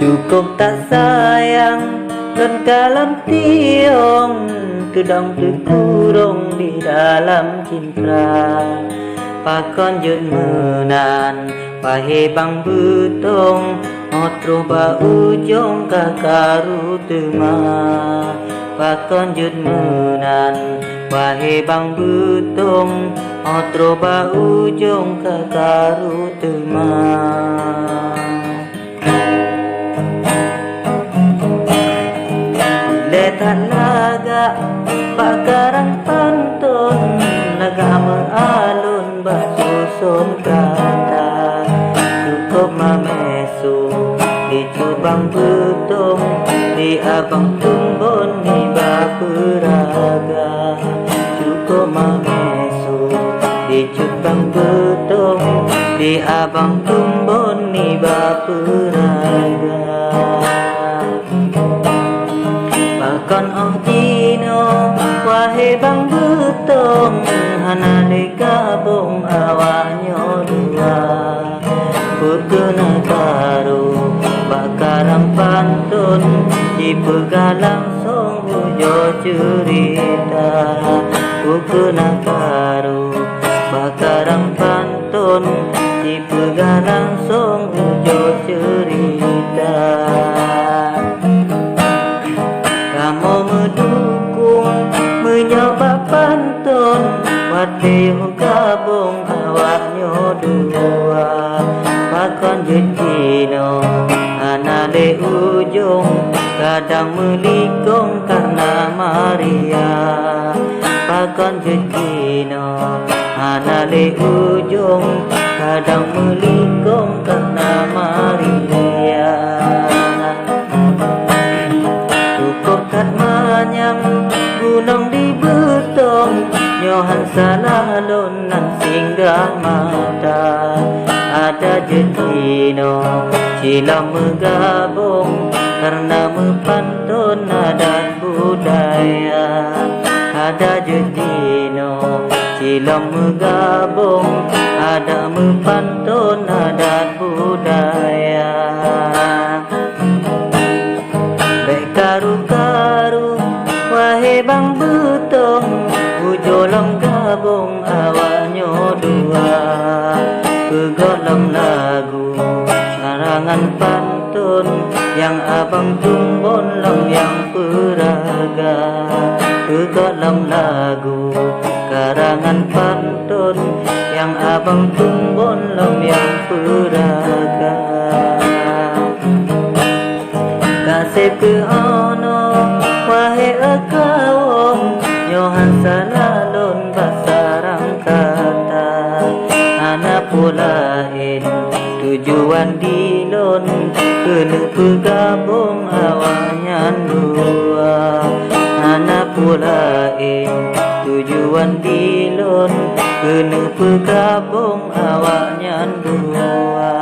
Cukup tak sayang dan kalam tiong, tudang terkurung di dalam cinta. Pakon jut menan pahe bang butong, otro ba ujung kakaru tema. Pakon jut menan pahe bang butong, otro ba ujung kakaru tema. Letan laga pakarang pantun, laga mengalun basusun kata. Cukup mamesu di cubang betung, di abang tumbon di baperaga. Cukup mamesu di cubang betung, di abang tumbon di baperaga. Pakon oh dino wahe bang butong, hana de gabung awanyo dua. Pukuna taru bakarang pantun, di pegalang song ujo cerita. Pukuna taru bakarang pantun, di pegalang song ujo cerita. Kamu mendukung menyoba pantun, wate gabung awaknya dua. Pakon jetino anale ujung, kadang melikung karena Maria. Pakon jetino anale ujung, kadang melikung karena Maria. Kat manyang gunung di betong, nyohan salalon nan singgah mata. Ada jetino silam megabung, karena mepantun adat budaya. Ada jetino silam megabung, ada mepantun adat budaya. Karu-karu wahe bang butong, ujolong gabung awanyo dua. Kegolong lagu karangan pantun, yang abang tumbon long yang peraga. Kegolong lagu karangan pantun, yang abang tumbon long yang peraga. Kasih ke ono wahe akawong, nyohan salalon basarang kata. Anak pulain tujuan dilon, kena pegabung awanyan dua. Anak pulain tujuan dilon, kena pegabung awanyan dua.